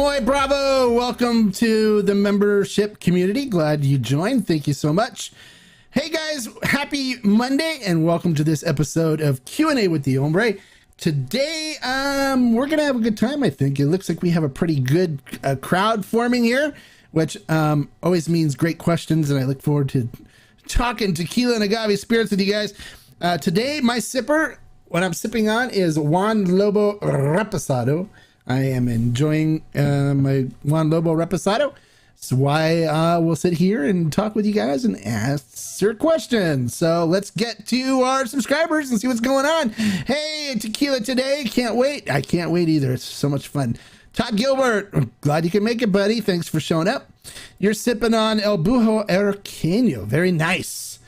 Muy bravo. Welcome to the membership community. Glad you joined. Thank you so much. Hey guys, happy Monday and welcome to this episode of Q&A with the Hombre. Today, we're going to have a good time, I think. It looks like we have a pretty good crowd forming here, which always means great questions, and I look forward to talking tequila and agave spirits with you guys. Today, my sipper, what I'm sipping on is Juan Lobo Reposado. I am enjoying my Juan Lobo Reposado. That's why we'll sit here and talk with you guys and answer questions. So let's get to our subscribers and see what's going on. Hey, tequila today. Can't wait. I can't wait either. It's so much fun. Todd Gilbert, glad you can make it, buddy. Thanks for showing up. You're sipping on El Bujo Arqueño. Very nice.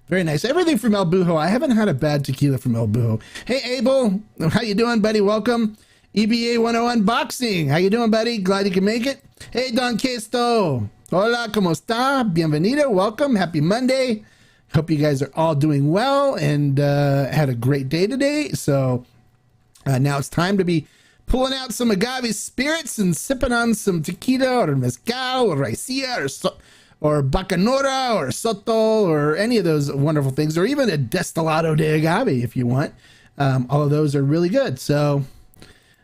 Very nice. Everything from El Bujo. I haven't had a bad tequila from El Bujo. Hey, Abel. How you doing, buddy? Welcome. EBA 101 Boxing. How you doing, buddy? Glad you can make it. Hey, Don Questo. Hola, ¿cómo está? Bienvenido. Welcome. Happy Monday. Hope you guys are all doing well and had a great day today. So now it's time to be pulling out some agave spirits and sipping on some tequila or mezcal or raicilla or bacanora or soto or any of those wonderful things, or even a destilado de agave if you want. All of those are really good. So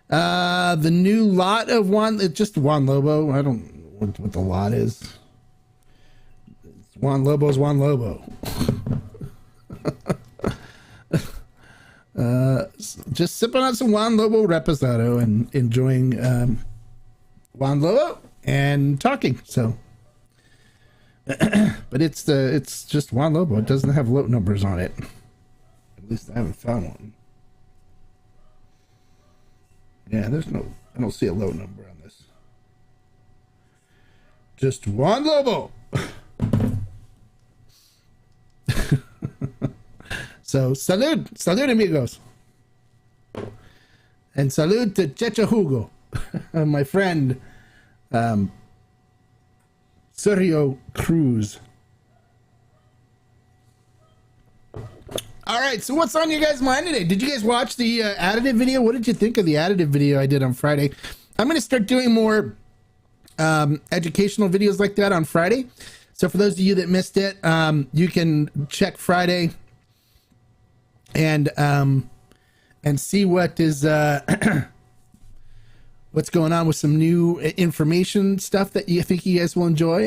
the new lot of it's just Juan Lobo. I don't know what the lot is. Juan Lobo's Juan Lobo. Just sipping on some Juan Lobo Reposado and enjoying Juan Lobo and talking. So, but it's just Juan Lobo. It doesn't have lot numbers on it. At least I haven't found one. Yeah, I don't see a low number on this. Just Juan Lobo. So, salud amigos. And salud to Checha Hugo, my friend, Sergio Cruz. All right, so what's on your guys' mind today? Did you guys watch the additive video? What did you think of the additive video I did on Friday? I'm going to start doing more educational videos like that on Friday. So for those of you that missed it, you can check Friday and see what is what's going on with some new information stuff that you think you guys will enjoy,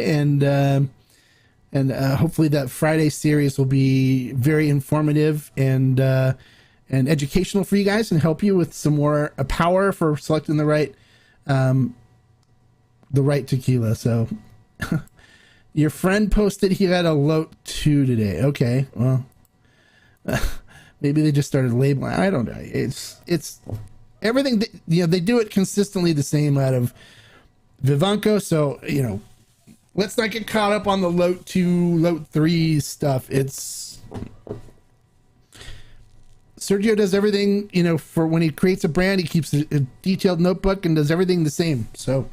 and hopefully that Friday series will be very informative and educational for you guys and help you with some more power for selecting the right tequila. So your friend posted he had a Lot 2 today. Okay, well, maybe they just started labeling. I don't know. It's everything. They do it consistently the same out of Vivanco. So let's not get caught up on the Lot 2, Lot 3 stuff. Sergio does everything, for when he creates a brand, he keeps a detailed notebook and does everything the same. So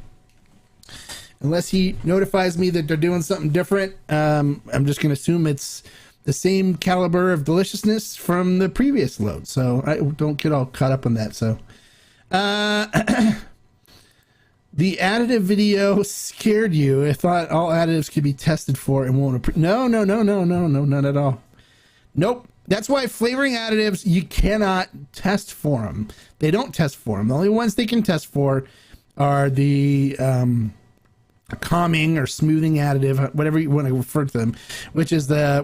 unless he notifies me that they're doing something different, I'm just going to assume it's the same caliber of deliciousness from the previous load. So I don't get all caught up on that. So, the additive video scared you. I thought all additives could be tested for and won't No, not at all. Nope. That's why flavoring additives, you cannot test for them. They don't test for them. The only ones they can test for are the calming or smoothing additive, whatever you want to refer to them, which is the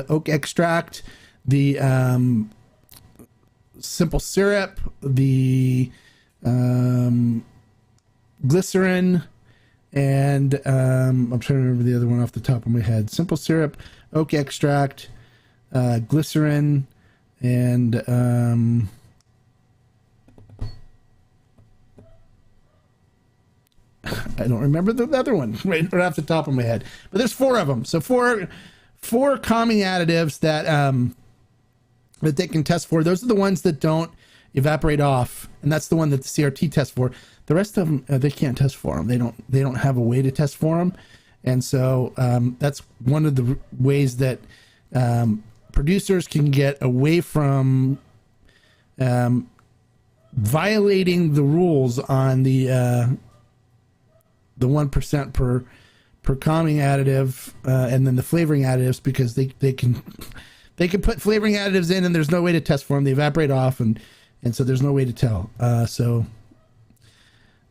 oak extract, the simple syrup, the glycerin, and I'm trying to remember the other one off the top of my head. Simple syrup, oak extract, glycerin, and I don't remember the other one right off the top of my head. But there's 4 of them. So four calming additives that that they can test for. Those are the ones that don't evaporate off, and that's the one that the CRT tests for. The rest of them, they can't test for them. They don't have a way to test for them, and so that's one of the ways that producers can get away from violating the rules on the the 1% per calming additive, and then the flavoring additives, because they can put flavoring additives in and there's no way to test for them. They evaporate off, and so there's no way to tell. So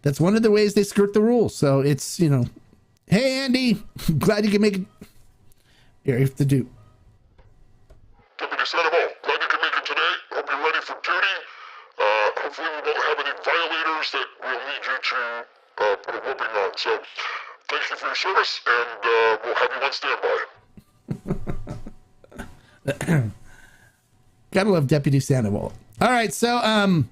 that's one of the ways they skirt the rules. So it's, hey Andy, glad you can make it. Here, you have to do. Deputy Sandoval, glad you can make it today. Hope you're ready for duty. Hopefully we won't have any violators that we'll need you to put a whooping on. So thank you for your service, and we'll have you on standby. Gotta love Deputy Sandoval. All right, so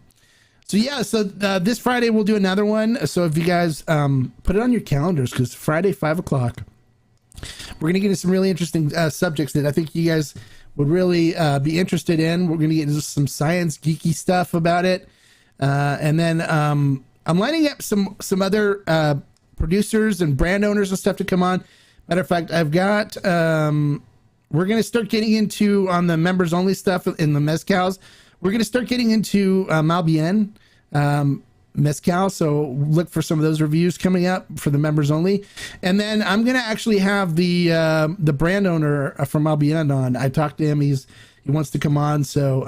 this Friday we'll do another one. So if you guys put it on your calendars, because Friday 5:00, we're gonna get into some really interesting subjects that I think you guys would really be interested in. We're gonna get into some science geeky stuff about it, and then I'm lining up some other producers and brand owners and stuff to come on. Matter of fact, I've got we're going to start getting into, on the members only stuff in the mezcals, we're going to start getting into Malbien mezcal. So look for some of those reviews coming up for the members only. And then I'm going to actually have the brand owner from Malbien on. I talked to him. He wants to come on. So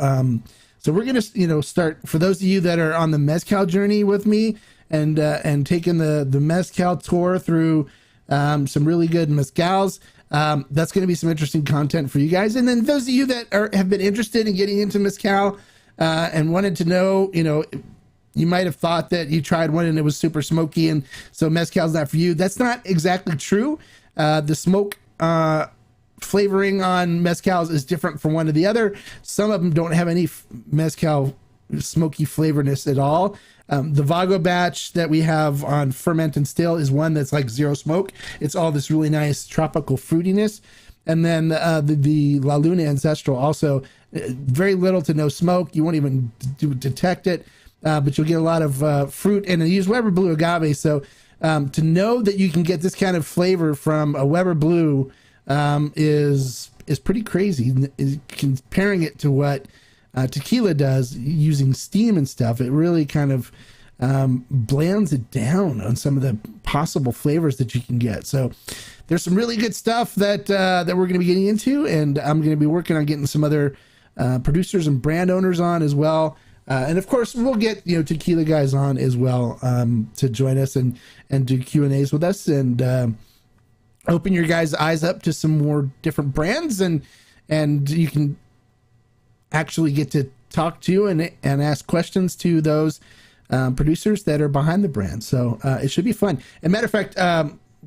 we're going to, start, for those of you that are on the mezcal journey with me, and taking the mezcal tour through some really good mezcals. That's going to be some interesting content for you guys. And then those of you that have been interested in getting into mezcal and wanted to know, you might have thought that you tried one and it was super smoky, and so mezcal's not for you. That's not exactly true. The smoke flavoring on mezcals is different from one to the other. Some of them don't have any mezcal smoky flavorness at all. The Vago batch that we have on Ferment and Still is one that's like zero smoke. It's all this really nice tropical fruitiness. And then the La Luna Ancestral also, very little to no smoke. You won't even detect it, but you'll get a lot of fruit. And I use Weber Blue agave. So to know that you can get this kind of flavor from a Weber Blue is pretty crazy. Comparing it to what tequila does using steam and stuff, it really kind of blends it down on some of the possible flavors that you can get. So there's some really good stuff that we're going to be getting into, and I'm going to be working on getting some other producers and brand owners on as well. And of course we'll get tequila guys on as well to join us and do Q&As with us, and open your guys' eyes up to some more different brands, and you can actually get to talk to and ask questions to those producers that are behind the brand. So it should be fun. As a matter of fact,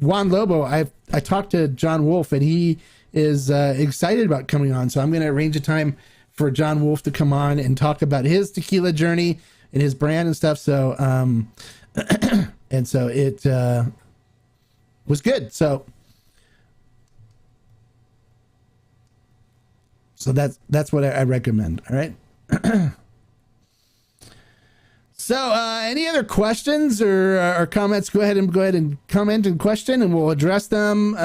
Juan Lobo, I talked to John Wolf, and he is excited about coming on. So I'm going to arrange a time for John Wolf to come on and talk about his tequila journey and his brand and stuff. So and so it was good. So that's what I recommend. All right. So any other questions or comments, go ahead and comment and question, and we'll address them.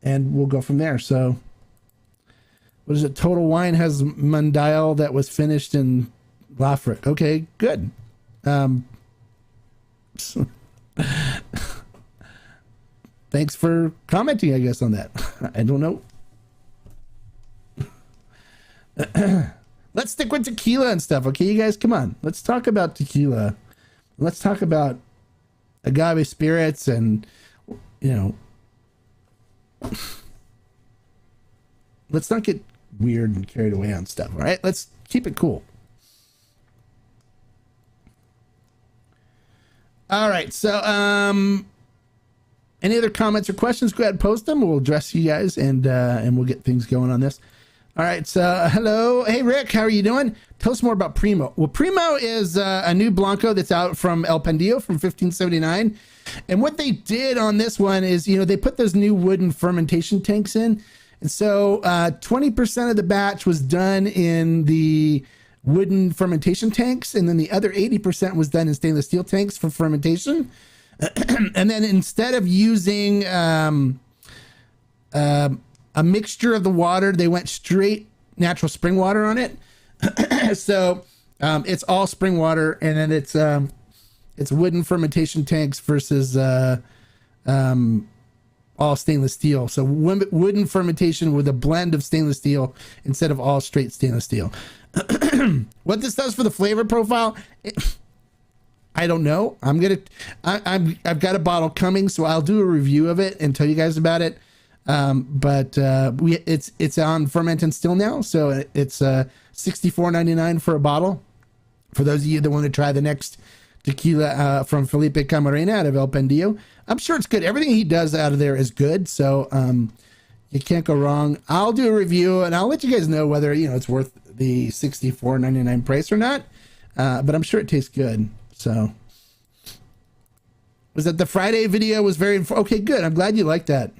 And we'll go from there. So what is it? Total Wine has Mundial that was finished in Lafric. Okay, good. Thanks for commenting, I guess, on that. I don't know. Let's stick with tequila and stuff, okay, you guys? Come on, let's talk about tequila. Let's talk about agave spirits, and let's not get weird and carried away on stuff. All right, let's keep it cool. All right, so any other comments or questions, go ahead and post them. We'll address you guys, and we'll get things going on this. All right, so hello. Hey, Rick, how are you doing? Tell us more about Primo. Well, Primo is a new Blanco that's out from El Pandillo from 1579. And what they did on this one is, they put those new wooden fermentation tanks in. And so 20% of the batch was done in the wooden fermentation tanks, and then the other 80% was done in stainless steel tanks for fermentation. And then instead of using a mixture of the water, they went straight natural spring water on it. So it's all spring water, and then it's It's wooden fermentation tanks versus all stainless steel. So wooden fermentation with a blend of stainless steel instead of all straight stainless steel. What this does for the flavor profile, I don't know. I've got a bottle coming, so I'll do a review of it and tell you guys about it. But it's on Ferment and Still now, so it's $64.99 for a bottle. For those of you that want to try the next tequila from Felipe Camarena out of El Pendillo, I'm sure it's good. Everything he does out of there is good, so you can't go wrong. I'll do a review and I'll let you guys know whether it's worth the $64.99 price or not. But I'm sure it tastes good. So was that the Friday video was very okay, good. I'm glad you liked that.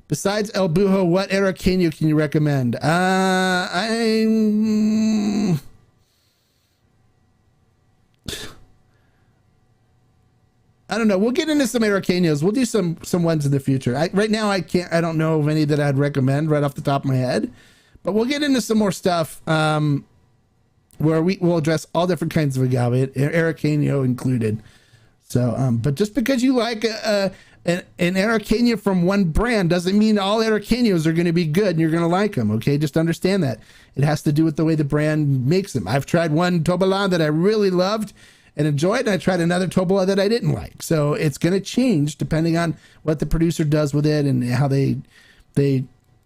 Besides El Bujo, what Araqueño can you recommend? I don't know. We'll get into some Araqueños. We'll do some ones in the future. Right now, I don't know of any that I'd recommend right off the top of my head, but we'll get into some more stuff where we'll address all different kinds of agave, Araqueño included. So, but just because you like an Araqueño from one brand doesn't mean all Araqueños are going to be good and you're going to like them. Okay, just understand that it has to do with the way the brand makes them. I've tried one Tobola that I really loved and enjoyed, and I tried another Tobola that I didn't like. So it's going to change depending on what the producer does with it and how they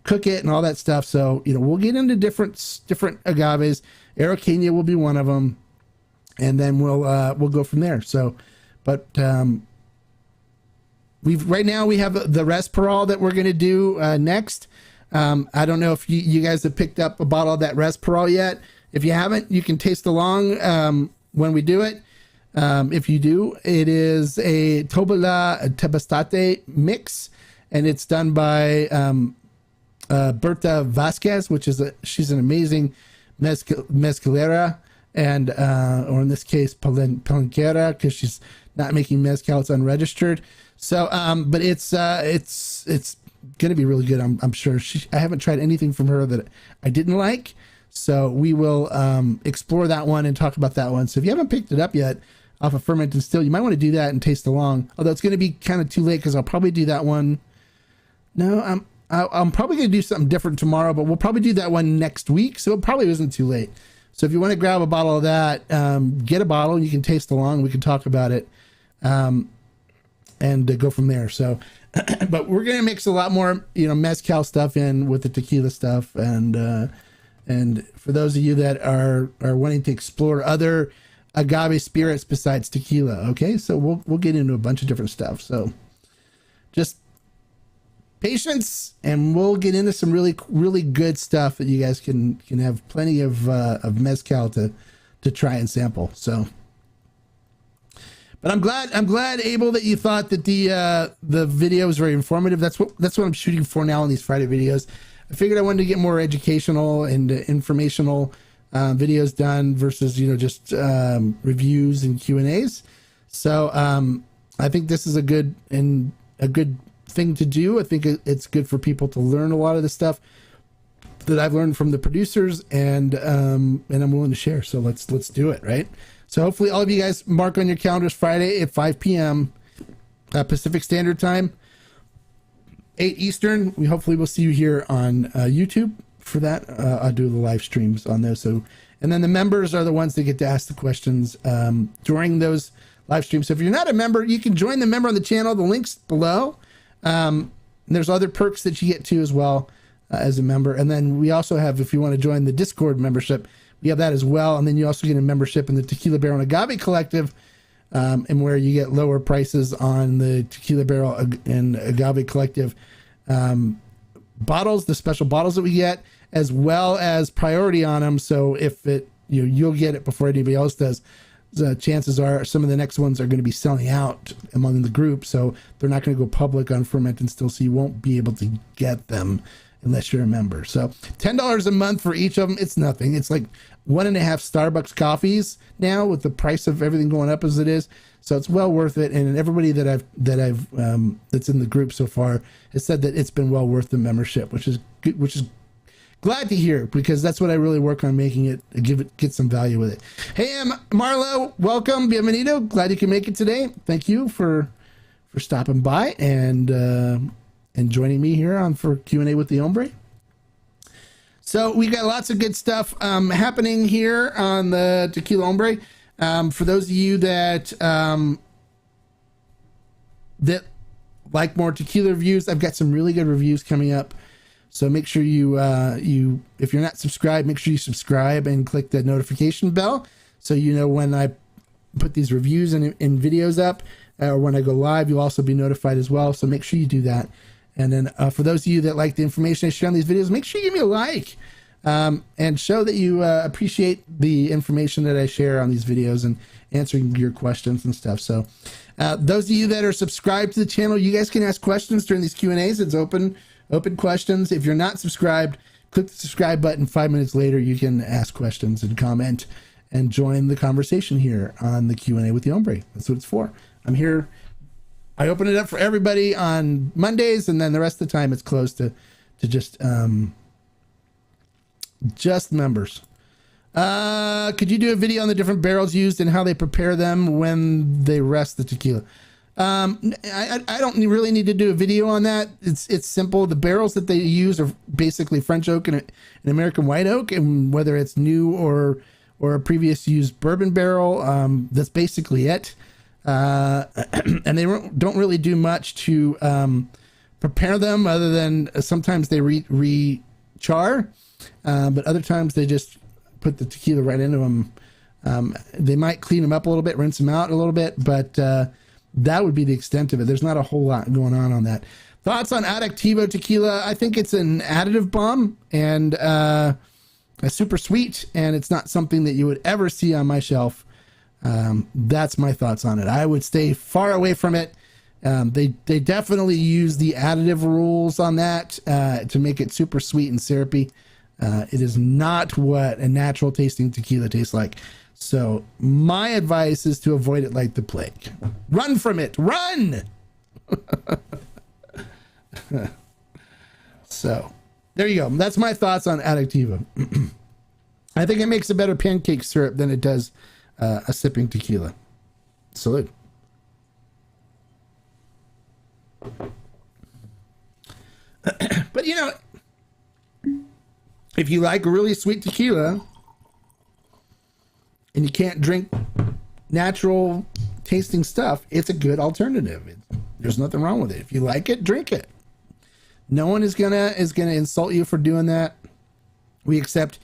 cook it and all that stuff. So we'll get into different agaves. Araqueño will be one of them, and then we'll go from there. So, but right now we have the Resperal that we're going to do next. I don't know if you guys have picked up a bottle of that Resperal yet. If you haven't, you can taste along when we do it. If you do, it is a Tobola Tebastate mix, and it's done by Berta Vasquez, she's an amazing mezcalera, and or in this case palenquera, because she's not making mezcal, it's unregistered. So but it's gonna be really good. I'm sure. I haven't tried anything from her that I didn't like, so we will explore that one and talk about that one. So if you haven't picked it up yet off of Ferment and Still, you might want to do that and taste along, although it's going to be kind of too late because I'll probably do that one. No, I'm probably going to do something different tomorrow, but we'll probably do that one next week, so it probably isn't too late. So if you want to grab a bottle of that, get a bottle, you can taste along, we can talk about it, and go from there. So but we're going to mix a lot more mezcal stuff in with the tequila stuff, and for those of you that are wanting to explore other agave spirits besides tequila, okay, so we'll get into a bunch of different stuff. So just patience, and we'll get into some really, really good stuff that you guys can have plenty of mezcal to try and sample. So, but I'm glad, Abel, that you thought that the video was very informative. That's what I'm shooting for now on these Friday videos. I figured I wanted to get more educational and informational videos done versus just reviews and Q&As. So I think this is a good thing to do. I think it's good for people to learn a lot of the stuff that I've learned from the producers, and I'm willing to share. So let's do it, right? So hopefully all of you guys mark on your calendars Friday at 5 p.m. Pacific Standard Time, 8 Eastern. We hopefully will see you here on YouTube for that. I'll do the live streams on those. So, and then the members are the ones that get to ask the questions during those live streams. So if you're not a member, you can join the member on the channel. The link's below. And there's other perks that you get too as well as a member. And then we also have, if you want to join the Discord membership, we have that as well. And then you also get a membership in the Tequila Barrel and Agave Collective, and where you get lower prices on the Tequila Barrel and Agave Collective bottles, the special bottles that we get, as well as priority on them. So if you'll get it before anybody else does. The chances are some of the next ones are going to be selling out among the group, so they're not going to go public on Ferment and Still, so you won't be able to get them unless you're a member. So $10 a month for each of them, it's nothing. It's like 1.5 Starbucks coffees now, with the price of everything going up as it is. So it's well worth it. And everybody that I've that's in the group so far has said that it's been well worth the membership, which is good, which is glad to hear, because that's what I really work on, making it, get some value with it. Hey, Marlo, welcome, bienvenido. Glad you can make it today. Thank you for stopping by and joining me here for Q&A with the Hombre. So we got lots of good stuff happening here on the Tequila Hombre. For those of you that like more tequila reviews, I've got some really good reviews coming up. So make sure you if you're not subscribed, make sure you subscribe and click the notification bell so you know when I put these reviews and videos up, or when I go live, you'll also be notified as well. So make sure you do that. And then for those of you that like the information I share on these videos, make sure you give me a like and show that you appreciate the information that I share on these videos and answering your questions and stuff. So those of you that are subscribed to the channel, you guys can ask questions during these Q&As. It's open questions. If you're not subscribed, click the subscribe button. 5 minutes later, you can ask questions and comment and join the conversation here on the Q&A with the Hombre. That's what it's for. I'm here. I open it up for everybody on Mondays, and then the rest of the time it's closed to just members. Could you do a video on the different barrels used and how they prepare them when they rest the tequila? I don't really need to do a video on that. It's simple. The barrels that they use are basically French oak and American white oak, and whether it's new or a previous used bourbon barrel, that's basically it. And they don't really do much to prepare them, other than sometimes they re-char, but other times they just put the tequila right into them. They might clean them up a little bit, rinse them out a little bit, but that would be the extent of it. There's not a whole lot going on that. Thoughts on Adictivo tequila? I think it's an additive bomb and a super sweet, and it's not something that you would ever see on my shelf. That's my thoughts on it. I would stay far away from it. They definitely use the additive rules on that to make it super sweet and syrupy. It is not what a natural tasting tequila tastes like. So my advice is to avoid it like the plague. Run from it. Run! So there you go. That's my thoughts on Adictivo. I think it makes a better pancake syrup than it does a sipping tequila. Salute. But you know, if you like a really sweet tequila and you can't drink natural tasting stuff, it's a good alternative. There's nothing wrong with it. If you like it, drink it. No one is gonna insult you for doing that. We accept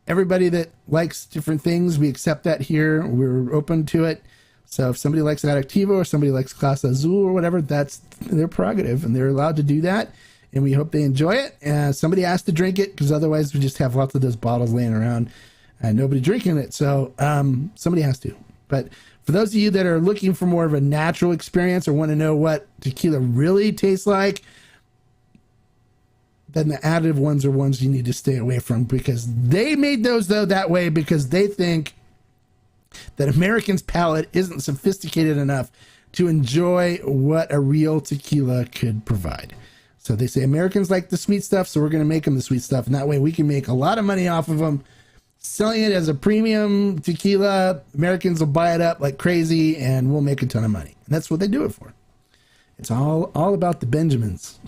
everybody that likes different things. We accept that here. We're open to it. So if somebody likes Adictivo or somebody likes Clase Azul or whatever, that's their prerogative, and they're allowed to do that. And we hope they enjoy it. Somebody has to drink it, because otherwise we just have lots of those bottles laying around and nobody drinking it. So somebody has to. But for those of you that are looking for more of a natural experience or want to know what tequila really tastes like, then the additive ones are ones you need to stay away from, because they made those that way because they think that Americans' palate isn't sophisticated enough to enjoy what a real tequila could provide. So they say Americans like the sweet stuff, so we're going to make them the sweet stuff, and that way we can make a lot of money off of them, selling it as a premium tequila. Americans will buy it up like crazy, and we'll make a ton of money. And that's what they do it for. It's all about the Benjamins.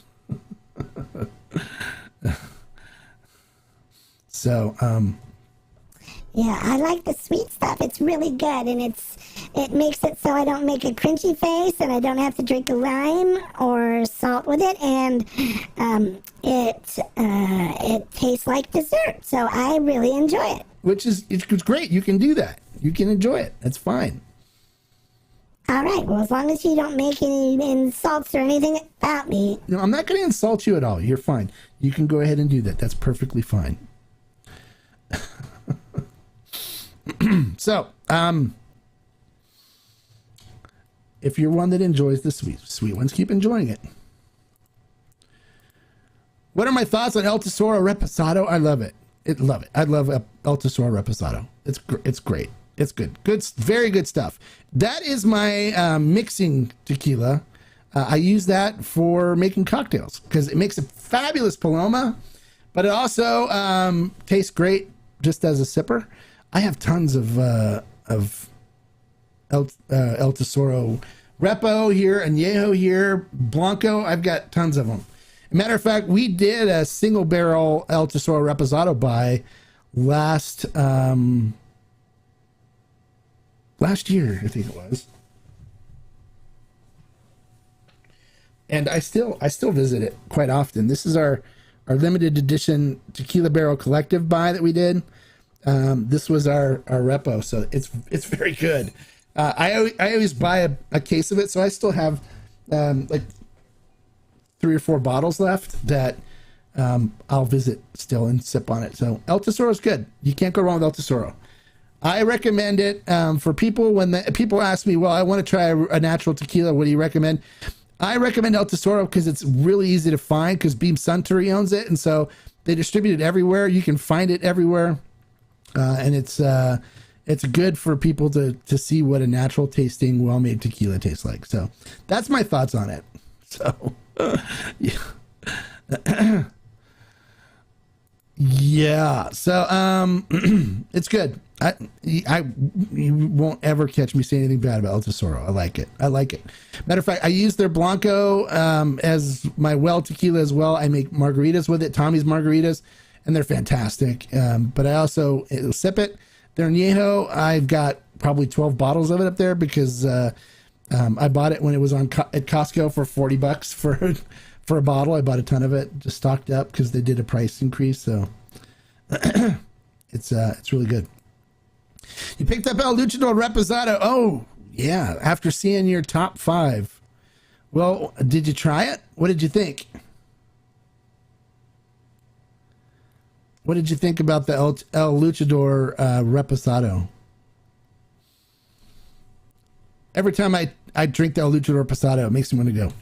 So, yeah, I like the sweet stuff. It's really good, and it makes it so I don't make a crunchy face, and I don't have to drink a lime or salt with it, and it tastes like dessert. So I really enjoy it. It's great. You can do that. You can enjoy it. That's fine. All right. Well, as long as you don't make any insults or anything about me. No, I'm not going to insult you at all. You're fine. You can go ahead and do that. That's perfectly fine. So, if you're one that enjoys the sweet ones, keep enjoying it. What are my thoughts on Altasoro Reposado? I love it. I love Altasoro Reposado. It's great. It's good. Very good stuff. That is my mixing tequila. I use that for making cocktails because it makes a fabulous Paloma, but it also tastes great just as a sipper. I have tons of Altasoro Repo here, Añejo here, Blanco. I've got tons of them. Matter of fact, we did a single barrel Altasoro Reposado buy last year, I think it was. And I still visit it quite often. This is our limited edition Tequila Barrel Collective buy that we did. This was our repo, so it's very good. I always buy a case of it, so I still have like 3 or 4 bottles left that I'll visit still and sip on it. So Altasoro is good. You can't go wrong with Altasoro. I recommend it for people when people ask me, well, I want to try a natural tequila. What do you recommend? I recommend Altasoro because it's really easy to find because Beam Suntory owns it. And so they distribute it everywhere. You can find it everywhere. And it's good for people to see what a natural tasting, well-made tequila tastes like. So that's my thoughts on it. So, yeah. Yeah. So, it's good. You won't ever catch me saying anything bad about Altasoro. I like it. Matter of fact, I use their Blanco as my well tequila as well. I make margaritas with it, Tommy's margaritas, and they're fantastic. But I also sip it. Their Añejo, I've got probably 12 bottles of it up there because I bought it when it was at Costco for $40 for a bottle. I bought a ton of it, just stocked up because they did a price increase. So it's really good. You picked up El Luchador Reposado. Oh, yeah. After seeing your top 5. Well, did you try it? What did you think? What did you think about the El Luchador Reposado? Every time I drink the El Luchador Reposado, it makes me want to go.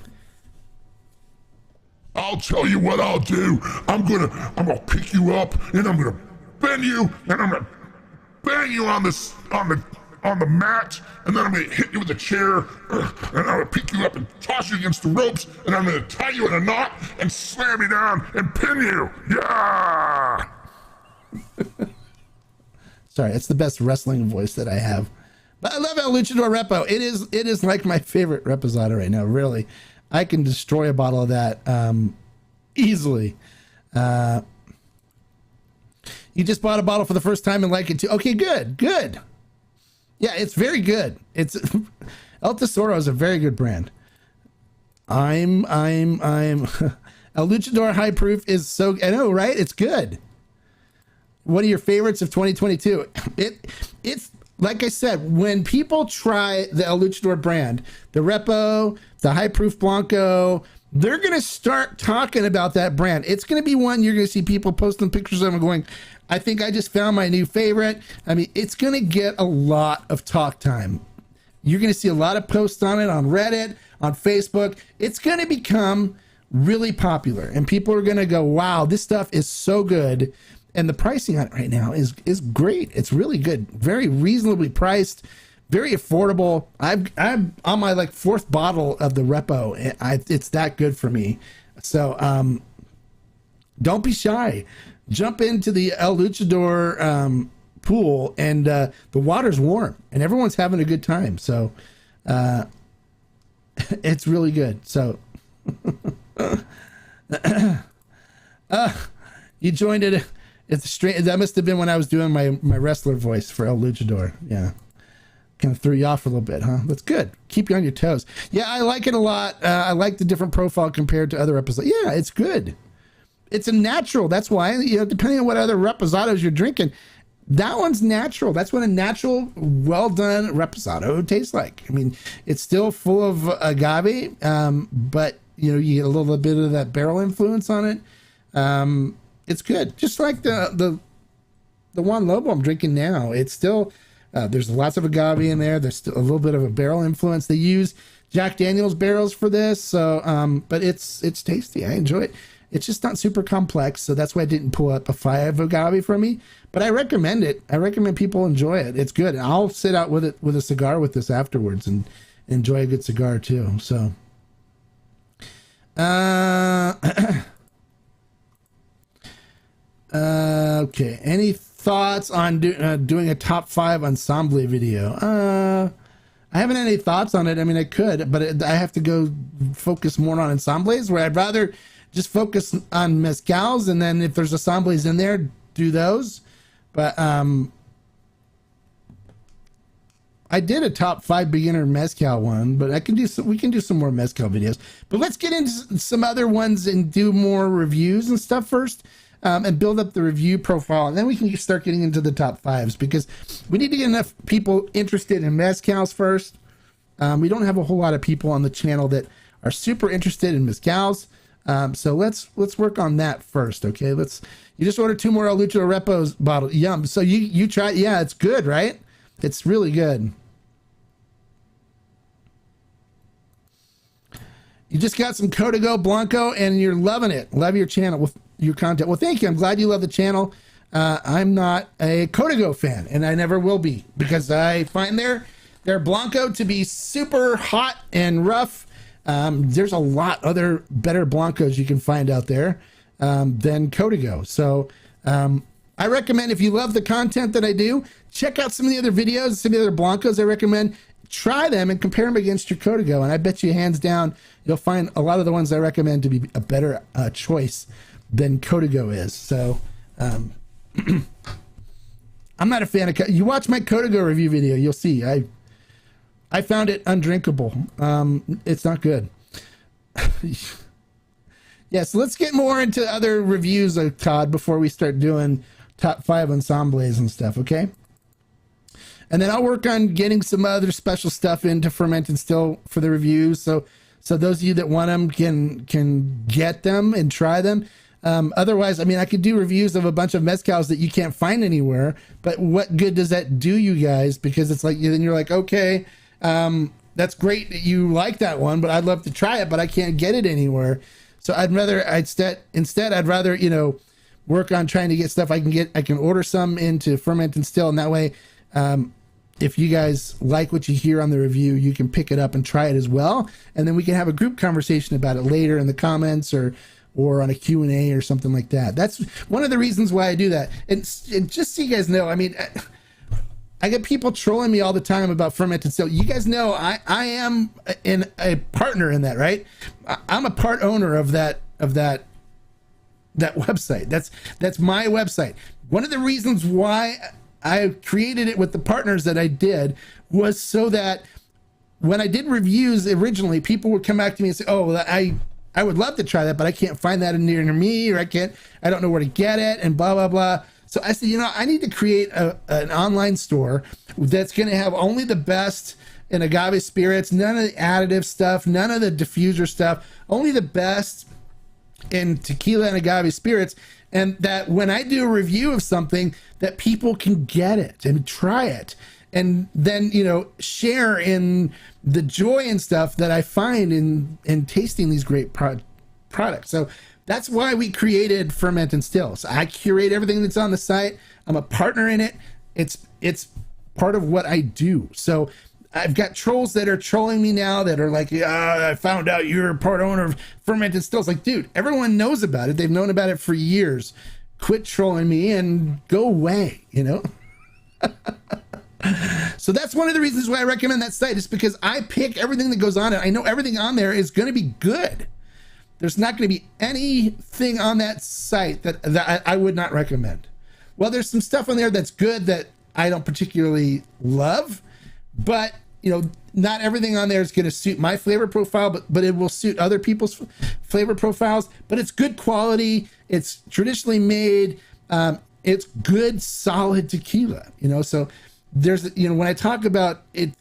I'll tell you what I'll do. I'm gonna pick you up and I'm gonna bend you and I'm gonna bang you on the mat, and then I'm gonna hit you with a chair, and I'm gonna pick you up and toss you against the ropes, and I'm gonna tie you in a knot and slam you down and pin you. Yeah. Sorry, it's the best wrestling voice that I have. But I love El Luchador Repo. It is like my favorite Reposado right now. Really, I can destroy a bottle of that easily. You just bought a bottle for the first time and like it too. Okay, good. Yeah, it's very good. It's Altasoro is a very good brand. I'm El Luchador High Proof is so, I know, right? It's good. One of your favorites of 2022. It's like I said, when people try the El Luchador brand, the Repo, the High Proof Blanco, they're going to start talking about that brand. It's going to be one you're going to see people posting pictures of and going, I think I just found my new favorite. I mean, it's going to get a lot of talk time. You're going to see a lot of posts on it on Reddit, on Facebook. It's going to become really popular and people are going to go, wow, this stuff is so good. And the pricing on it right now is great. It's really good. Very reasonably priced, very affordable. I'm on my like 4th bottle of the Repo. It's that good for me. So don't be shy. Jump into the El Luchador pool, and the water's warm, and everyone's having a good time. So it's really good. So you joined it. It's strange. That must have been when I was doing my wrestler voice for El Luchador. Yeah. Kind of threw you off a little bit, huh? That's good. Keep you on your toes. Yeah, I like it a lot. I like the different profile compared to other episodes. Yeah, it's good. It's a natural. That's why, depending on what other reposados you're drinking, that one's natural. That's what a natural, well done reposado tastes like. I mean, it's still full of agave, but you get a little bit of that barrel influence on it. It's good. Just like the Juan Lobo I'm drinking now. It's still there's lots of agave in there. There's still a little bit of a barrel influence. They use Jack Daniel's barrels for this, so but it's tasty. I enjoy it. It's just not super complex, so that's why I didn't pull up a 5 agave for me. But I recommend it. I recommend people enjoy it. It's good. And I'll sit out with it with a cigar with this afterwards and enjoy a good cigar too. So, Okay. Any thoughts on doing a top 5 ensemble video? I haven't had any thoughts on it. I mean, I could, but I have to go focus more on ensembles, where I'd rather just focus on mezcals, and then if there's ensembles in there, do those. But I did a top 5 beginner mezcal one, but we can do some more mezcal videos. But let's get into some other ones and do more reviews and stuff first, and build up the review profile, and then we can start getting into the top 5s, because we need to get enough people interested in mezcals first. We don't have a whole lot of people on the channel that are super interested in mezcals, so let's work on that first. Okay, you just ordered 2 more El Lucho Repos bottle. Yum. So you tried? Yeah, it's good, right? It's really good. You just got some Código Blanco and you're loving it. Love your channel with your content. Well, thank you. I'm glad you love the channel. I'm not a Código fan, and I never will be, because I find their Blanco to be super hot and rough. There's a lot other better Blancos you can find out there than Código. So I recommend, if you love the content that I do, check out some of the other videos, some of the other Blancos I recommend. Try them and compare them against your Código, and I bet you hands down you'll find a lot of the ones I recommend to be a better choice than Código is. So I'm not a fan of you watch my Código review video, you'll see I found it undrinkable. It's not good. Yeah, so let's get more into other reviews of Todd before we start doing top 5 ensembles and stuff, okay? And then I'll work on getting some other special stuff into Ferment and Still for the reviews, so those of you that want them can get them and try them. Otherwise, I mean, I could do reviews of a bunch of mezcals that you can't find anywhere, but what good does that do you guys? Because it's like, then you're like, okay, that's great that you like that one, but I'd love to try it, but I can't get it anywhere. So I'd rather work on trying to get stuff I can order some into Ferment and Still, and that way, if you guys like what you hear on the review, you can pick it up and try it as well, and then we can have a group conversation about it later in the comments or on a Q&A or something like that. That's one of the reasons why I do that. And just so you guys know, I mean, I get people trolling me all the time about Ferment and Still. You guys know I am a partner in that, right? I'm a part owner of that website. That's my website. One of the reasons why I created it with the partners that I did was so that when I did reviews originally, people would come back to me and say, oh, well, I would love to try that, but I can't find that near me, or I don't know where to get it, and blah, blah, blah. So I said, I need to create an online store that's going to have only the best in agave spirits, none of the additive stuff, none of the diffuser stuff, only the best in tequila and agave spirits. And that when I do a review of something, that people can get it and try it, and then share in the joy and stuff that I find in tasting these great products. So that's why we created Ferment and Still. So I curate everything that's on the site. I'm a partner in it. It's part of what I do. So I've got trolls that are trolling me now that are like, I found out you're a part owner of Ferment and Still. It's like, dude, everyone knows about it. They've known about it for years. Quit trolling me and go away, So that's one of the reasons why I recommend that site, is because I pick everything that goes on it. I know everything on there is going to be good. There's not going to be anything on that site that I would not recommend. Well, there's some stuff on there that's good that I don't particularly love, but not everything on there is going to suit my flavor profile, but it will suit other people's flavor profiles. But it's good quality. It's traditionally made. It's good, solid tequila. So there's when I talk about it,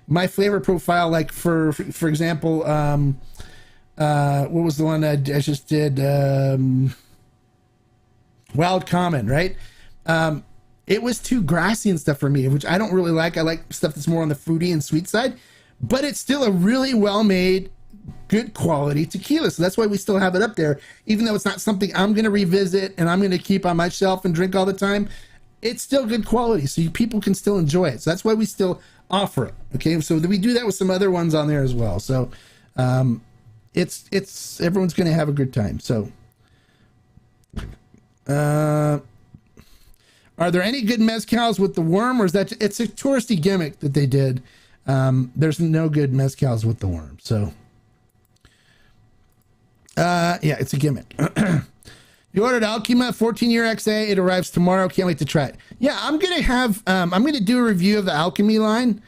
my flavor profile, like for example, what was the one I just did? Wild Common, right? It was too grassy and stuff for me, which I don't really like. I like stuff that's more on the fruity and sweet side, but it's still a really well-made, good quality tequila. So that's why we still have it up there, even though it's not something I'm going to revisit and I'm going to keep on my shelf and drink all the time. It's still good quality, so people can still enjoy it. So that's why we still offer it. Okay, so we do that with some other ones on there as well. So it's everyone's going to have a good time. So Are there any good mezcals with the worm, or is that it's a touristy gimmick that they did? There's no good mezcals with the worm. So, yeah, it's a gimmick. You ordered Alchema 14-year XA. It arrives tomorrow. Can't wait to try it. Yeah, I'm going to have, I'm going to do a review of the Alchemia line,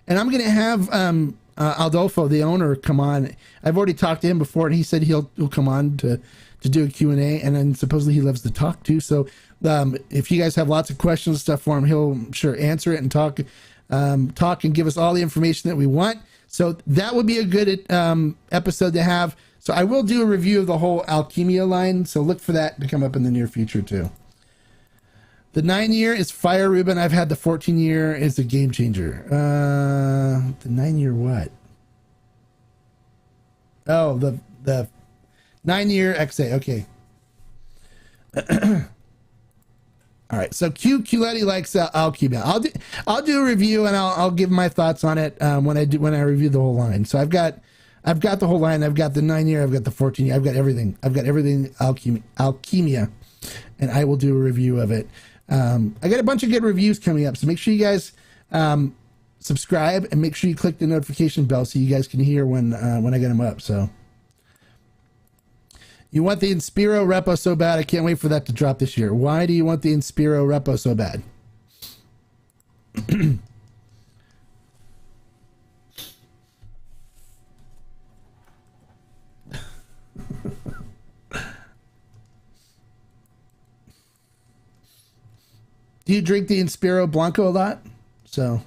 and I'm going to have Adolfo, the owner, come on. I've already talked to him before, and he said he'll come on to do a Q&A, and then supposedly he loves to talk too. So if you guys have lots of questions and stuff for him, he'll sure answer it and talk and give us all the information that we want. So that would be a good episode to have. So I will do a review of the whole Alchemia line, so look for that to come up in the near future too. The 9-year is fire, Ruben. I've had the 14-year. It's a game changer. The 9-year what? Oh, the 9-year XA. Okay. All right. So Culetti likes Alchemia. I'll do a review and I'll give my thoughts on it when I review the whole line. So I've got the whole line. I've got the 9-year. I've got the 14-year. I've got everything. Alchemia, and I will do a review of it. I got a bunch of good reviews coming up, so make sure you guys subscribe and make sure you click the notification bell so you guys can hear when I get them up. So you want the Inspira Repo so bad. I can't wait for that to drop this year. Why do you want the Inspira Repo so bad? Do you drink the Inspira Blanco a lot? So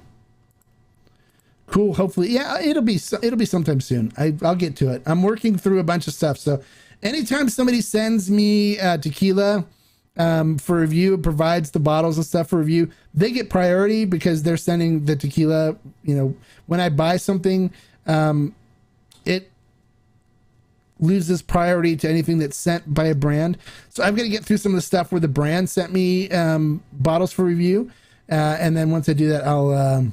cool. Hopefully, yeah, it'll be sometime soon. I'll get to it. I'm working through a bunch of stuff. So anytime somebody sends me tequila for review, provides the bottles and stuff for review, they get priority because they're sending the tequila. You know, when I buy something, it loses priority to anything that's sent by a brand. So I'm going to get through some of the stuff where the brand sent me bottles for review. And then once I do that, I'll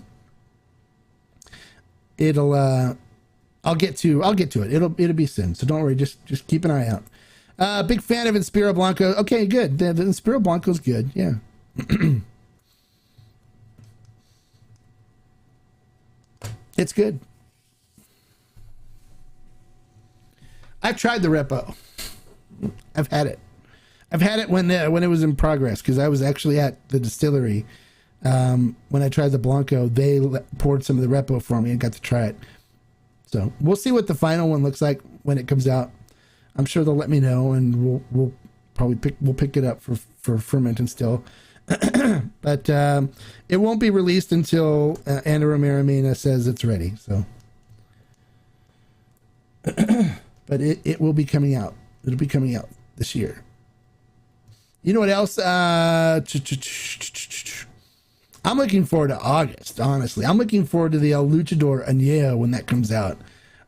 get to it. It'll be soon. So don't worry. Just keep an eye out. Big fan of Inspira Blanco. Okay, good. The Inspira Blanco is good. Yeah. It's good. I've tried the Repo. I've had it. I've had it when it was in progress because I was actually at the distillery when I tried the Blanco. They poured some of the Repo for me and got to try it. So we'll see what the final one looks like when it comes out. I'm sure they'll let me know, and we'll probably pick it up for fermenting still. But it won't be released until Anna Romero says it's ready. So. But it will be coming out. It'll be coming out this year. You know what else? I'm looking forward to August, honestly. I'm looking forward to the El Luchador Añejo when that comes out.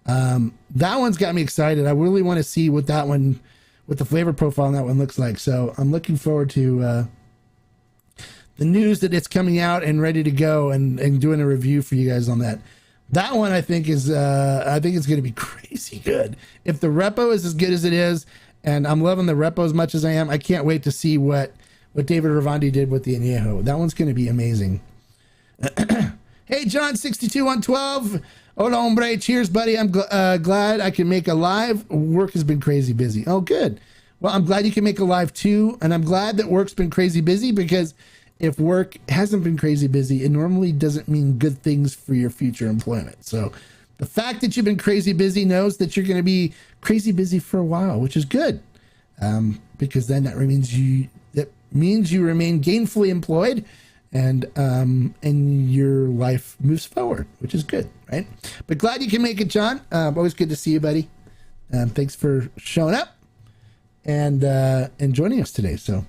That one's got me excited. I really want to see what that one, what the flavor profile on that one looks like. So I'm looking forward to the news that it's coming out and ready to go and doing a review for you guys on that. That one I think it's going to be crazy good. If the Repo is as good as it is, and I'm loving the Repo as much as I am, I can't wait to see what David Ravandi did with the Añejo. That one's going to be amazing. Hey, John 62112. Hola, hombre. Cheers, buddy. I'm glad I can make a live. Work has been crazy busy. Oh, good. Well, I'm glad you can make a live too, and I'm glad that work's been crazy busy because if work hasn't been crazy busy, it normally doesn't mean good things for your future employment. So the fact that you've been crazy busy knows that you're going to be crazy busy for a while, which is good. Because then that means you remain gainfully employed and your life moves forward, which is good, right? But glad you can make it, John. Always good to see you, buddy. Thanks for showing up and joining us today. So.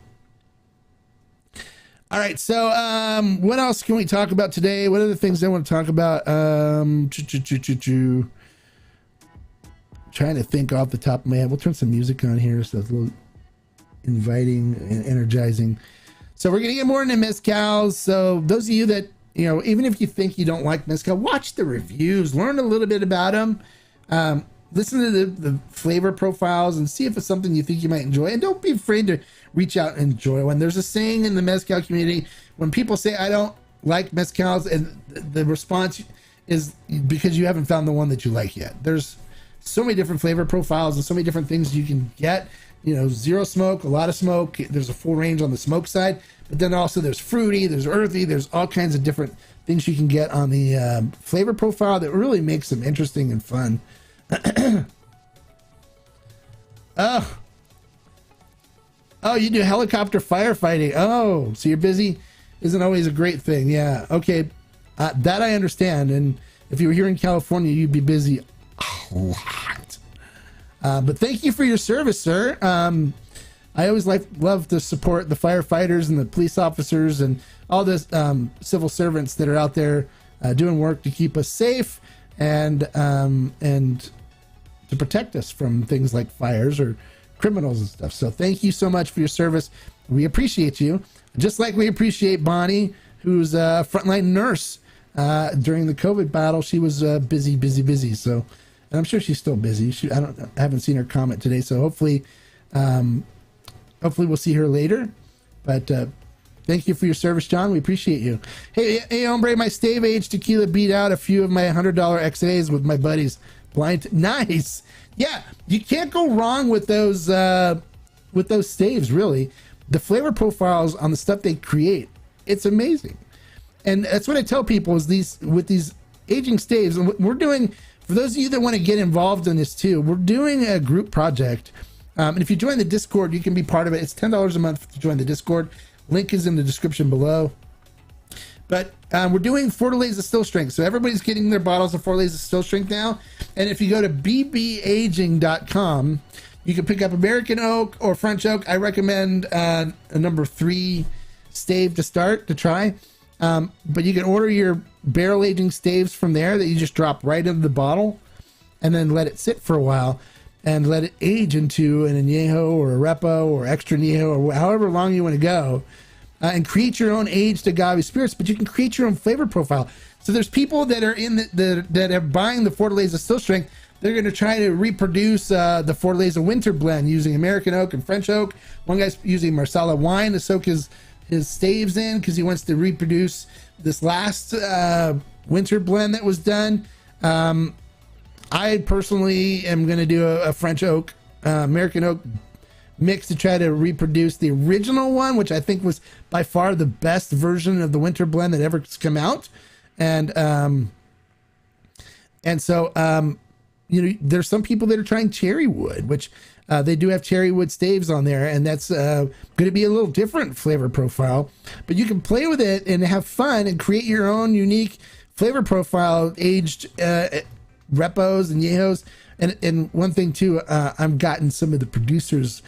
All right, so what else can we talk about today? What are the things I want to talk about? Trying to think off the top of my head. We'll turn some music on here so it's a little inviting and energizing. So we're going to get more into mezcals. So those of you that, you know, even if you think you don't like mezcal, watch the reviews, learn a little bit about them. listen to the flavor profiles and see if it's something you think you might enjoy. And don't be afraid to reach out and enjoy one. There's a saying in the mezcal community, when people say, I don't like mezcals, and the response is because you haven't found the one that you like yet. There's so many different flavor profiles and so many different things you can get. You know, zero smoke, a lot of smoke. There's a full range on the smoke side, but then also there's fruity, there's earthy, there's all kinds of different things you can get on the flavor profile that really makes them interesting and fun. Oh, you do helicopter firefighting. Oh, so you're busy. Isn't always a great thing. Yeah. Okay. That I understand. And if you were here in California, you'd be busy a lot. But thank you for your service, sir. I always love to support the firefighters and the police officers and all the civil servants that are out there doing work to keep us safe and to protect us from things like fires or criminals and stuff. So thank you so much for your service. We appreciate you, just like we appreciate Bonnie, who's a frontline nurse during the COVID battle. She was busy. So, and I'm sure she's still busy. I haven't seen her comment today. So hopefully we'll see her later. But thank you for your service, John. We appreciate you. Hey, hombre, my stave aged tequila beat out a few of my $100 XAs with my buddies. Nice. Yeah, you can't go wrong with those staves, really. The flavor profiles on the stuff they create, it's amazing. And that's what I tell people is with these aging staves, and we're doing, for those of you that want to get involved in this too, we're doing a group project. And if you join the Discord, you can be part of it. It's $10 a month to join the Discord. Link is in the description below. But we're doing Fortaleza Still Strength. So everybody's getting their bottles of Fortaleza Still Strength now. And if you go to bbaging.com, you can pick up American Oak or French Oak. I recommend a number 3 stave to start, to try. But you can order your barrel aging staves from there that you just drop right into the bottle and then let it sit for a while and let it age into an añejo or a repo or extra añejo or however long you want to go. And create your own aged agave spirits, but you can create your own flavor profile. So there's people that are that are buying the Fortaleza Still Strength. They're going to try to reproduce the Fortaleza Winter Blend using American Oak and French Oak. One guy's using Marsala wine to soak his staves in because he wants to reproduce this last winter blend that was done. I personally am going to do a French Oak, American Oak mix to try to reproduce the original one, which I think was by far the best version of the winter blend that ever come out. And so there's some people that are trying cherry wood, which they do have cherry wood staves on there, and that's going to be a little different flavor profile, but you can play with it and have fun and create your own unique flavor profile, aged repos and añejos. And one thing too, I've gotten some of the producers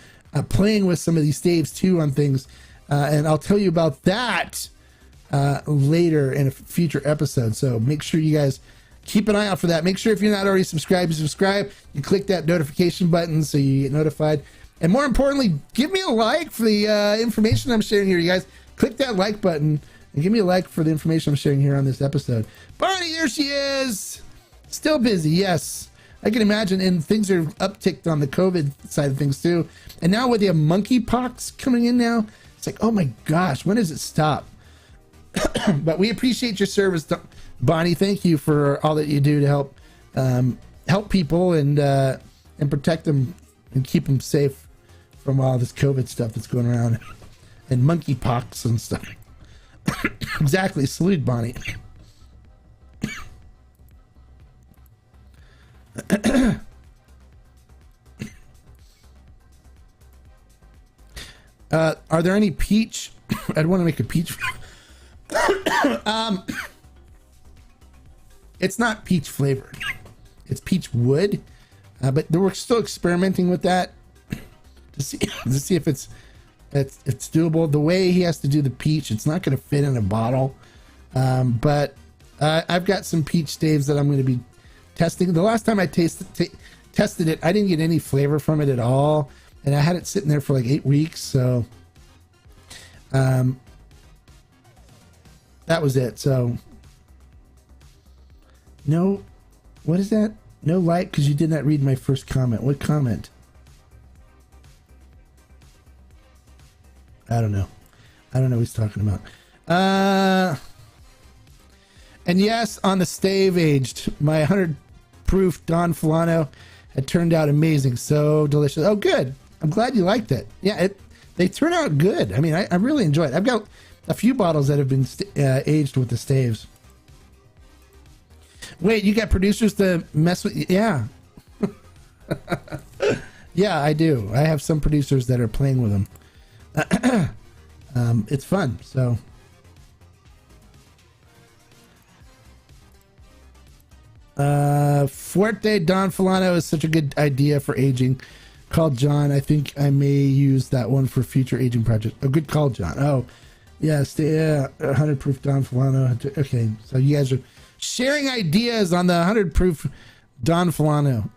playing with some of these staves too on things, and I'll tell you about that later in a future episode. So make sure you guys keep an eye out for that. Make sure if you're not already subscribed, you subscribe. You click that notification button so you get notified. And more importantly, give me a like for the information I'm sharing here. You guys click that like button and give me a like for the information I'm sharing here on this episode. Barney, there she is. Still busy, yes. I can imagine, and things are upticked on the COVID side of things too. And now with the monkeypox coming in now, it's like, oh my gosh, when does it stop? But we appreciate your service, Bonnie. Thank you for all that you do to help people and protect them and keep them safe from all this COVID stuff that's going around and monkeypox and stuff. Exactly. Salute, Bonnie. Are there any peach? I'd want to make a peach. It's not peach flavored. It's peach wood, but we're still experimenting with that to see if it's doable. The way he has to do the peach, it's not going to fit in a bottle. But I've got some peach staves that I'm going to be testing. The last time I tested it, I didn't get any flavor from it at all, and I had it sitting there for like 8 weeks. So that was it. So no, what is that? No light because you did not read my first comment. What comment? I don't know. I don't know what he's talking about. And yes, on the stave aged, my 100 proof Don Filano had turned out amazing. So delicious. Oh, good. I'm glad you liked it. Yeah, they turn out good. I mean, I really enjoy it. I've got a few bottles that have been aged with the staves. Wait, you got producers to mess with you? Yeah. Yeah, I do. I have some producers that are playing with them. It's fun, so. Fuerte Don Filano is such a good idea for aging. Call John. I think I may use that one for future aging project. A good call, John. Oh, yes. Yeah, 100 proof Don Filano. Okay, so you guys are sharing ideas on the 100 proof Don Filano.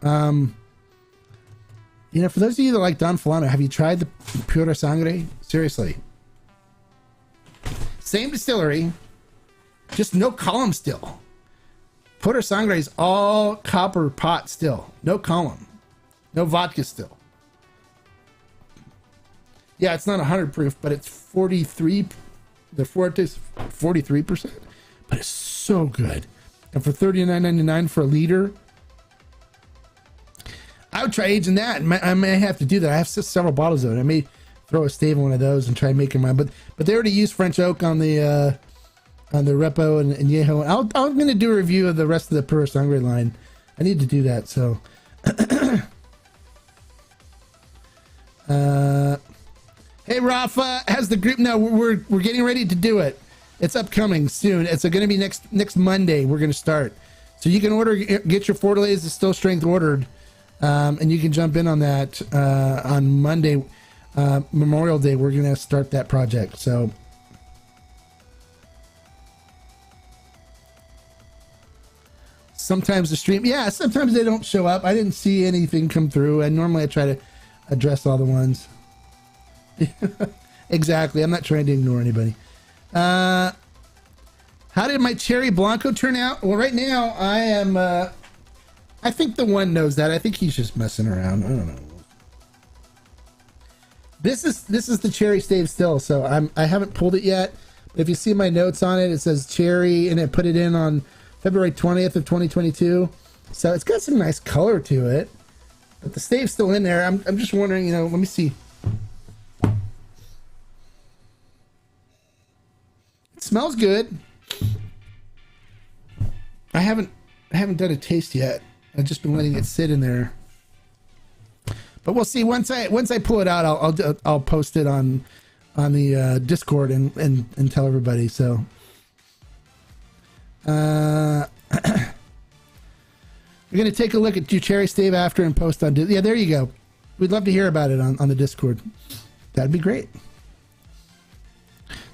You know, for those of you that like Don Filano, have you tried the Pura Sangre? Seriously. Same distillery, just no column still. Pura Sangre is all copper pot still. No column. No vodka still. Yeah, it's not 100 proof, but it's 43. The Fuerte is 43%. But it's so good. And for $39.99 for a liter, I would try aging that. I may have to do that. I have several bottles of it. I may throw a stave in one of those and try making mine. But they already used French oak on the Repo and Yeho. I'm going to do a review of the rest of the Pura Sangre line. I need to do that. So, hey Rafa, how's the group? No, we're getting ready to do it. It's upcoming soon. It's going to be next Monday. We're going to start. So you can get your 4 delays of still strength ordered, and you can jump in on that on Monday, Memorial Day. We're going to start that project. So. Sometimes the stream, yeah, sometimes they don't show up. I didn't see anything come through, and normally I try to address all the ones. Exactly. I'm not trying to ignore anybody. How did my Cherry Blanco turn out? Well, right now I am, I think the one knows that. I think he's just messing around. I don't know. This is the cherry stave still, so I haven't pulled it yet. If you see my notes on it, it says cherry, and I put it in on February 20th of 2022. So it's got some nice color to it, but the stave's still in there. I'm just wondering, you know, let me see. It smells good. I haven't done a taste yet. I've just been letting it sit in there. But we'll see once I pull it out. I'll post it on the Discord and tell everybody. So we're gonna take a look at your cherry stave after and post on. Yeah, there you go. We'd love to hear about it on the Discord. That'd be great.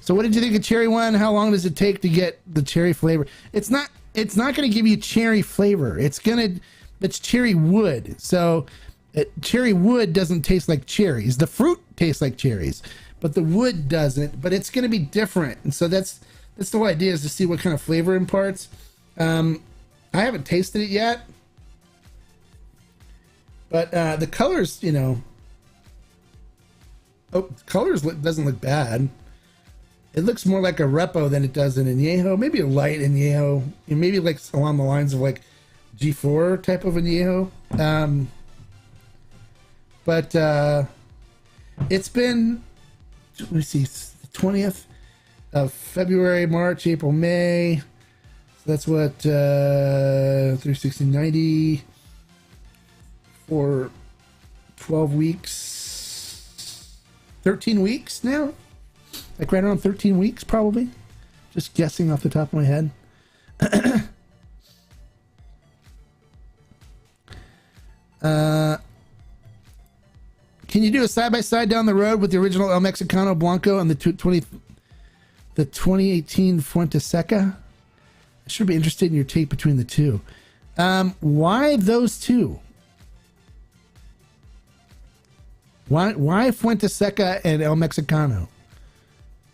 So what did you think of cherry one? How long does it take to get the cherry flavor? It's not going to give you cherry flavor. It's cherry wood. So cherry wood doesn't taste like cherries. The fruit tastes like cherries, but the wood doesn't. But it's going to be different. And so that's the whole idea, is to see what kind of flavor imparts. I haven't tasted it yet, but the colors, you know. Oh, colors doesn't look bad. It looks more like a Repo than it does an Añejo. Maybe a light Añejo. Maybe like along the lines of like G4 type of Añejo. But it's been, let me see, the 20th of February, March, April, May. So that's what, 360, for 12 weeks, 13 weeks now? Like right around 13 weeks, probably. Just guessing off the top of my head. Can you do a side-by-side down the road with the original El Mexicano Blanco and the 2018 Fuente Seca? I should be interested in your take between the two. Why those two? Why Fuente Seca and El Mexicano?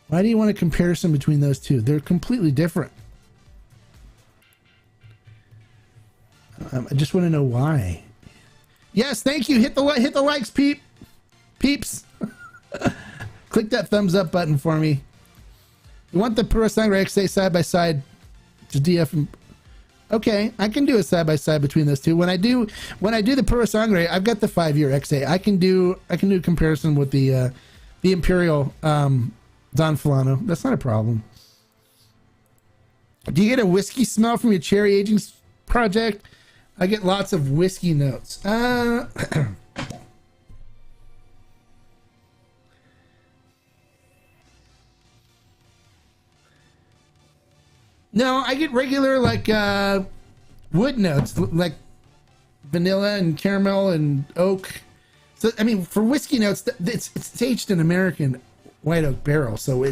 Why do you want a comparison between those two? They're completely different. I just want to know why. Yes, thank you. Hit the likes, peeps. Click that thumbs up button for me. You want the Puro Sangre XA side by side to DF? Okay, I can do a side by side between those two. When I do the Puro Sangre, I've got the 5-year XA. I can do a comparison with the Imperial Don Filano. That's not a problem. Do you get a whiskey smell from your cherry aging project? I get lots of whiskey notes. No, I get regular wood notes, like vanilla and caramel and oak. So I mean, for whiskey notes, it's aged in American white oak barrel, so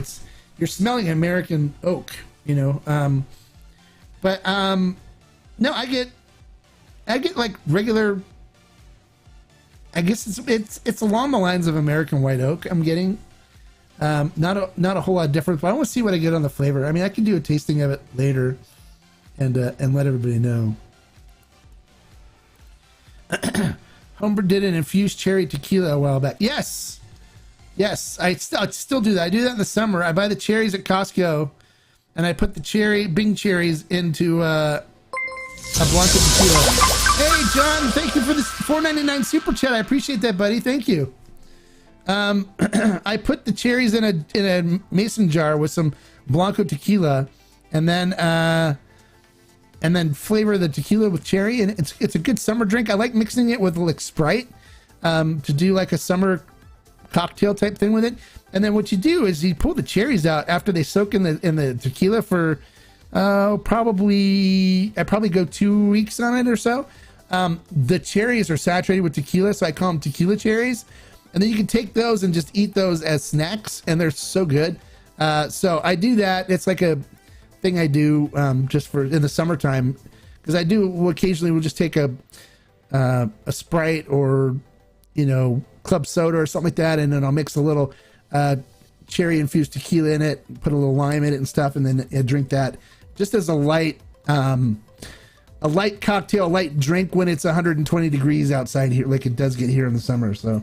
you're smelling American oak, you know. No, I get like regular. I guess it's along the lines of American white oak. I'm getting. Not a whole lot different, but I want to see what I get on the flavor. I mean, I can do a tasting of it later and let everybody know. Hombre did an infused cherry tequila a while back. Yes, I still do that. I do that in the summer. I buy the cherries at Costco, and I put the Bing cherries into a Blanco tequila. Hey, John, thank you for this $4.99 super chat. I appreciate that, buddy. Thank you. I put the cherries in a mason jar with some Blanco tequila, and then flavor the tequila with cherry, and it's a good summer drink. I like mixing it with like Sprite to do like a summer cocktail type thing with it. And then what you do is you pull the cherries out after they soak in the tequila for I probably go 2 weeks on it or so. The cherries are saturated with tequila, so I call them tequila cherries. And then you can take those and just eat those as snacks, and they're so good. So I do that. It's like a thing I do just for in the summertime, because I do occasionally we'll just take a Sprite or club soda or something like that, and then I'll mix a little cherry infused tequila in it, put a little lime in it and stuff, and then I drink that just as a light cocktail, a light drink when it's 120 degrees outside here, like it does get here in the summer. So.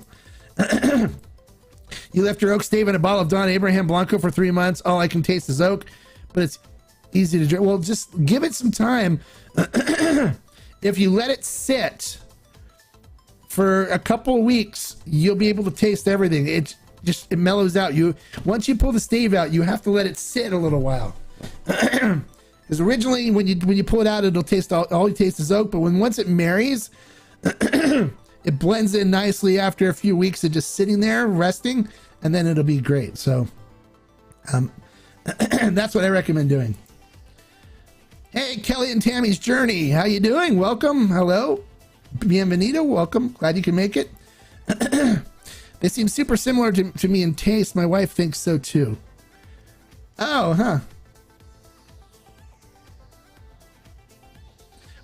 You left your oak stave in a bottle of Don Abraham Blanco for 3 months. All I can taste is oak, but it's easy to drink. Well, just give it some time. If you let it sit for a couple of weeks, you'll be able to taste everything. It mellows out. Once you pull the stave out, you have to let it sit a little while. Because originally, when you pull it out, it'll taste all you taste is oak. But once it marries. It blends in nicely after a few weeks of just sitting there resting, and then it'll be great. So that's what I recommend doing. Hey, Kelly and Tammy's Journey. How you doing? Welcome. Hello. Bienvenido. Welcome. Glad you can make it. They seem super similar to me in taste. My wife thinks so too. Oh, huh.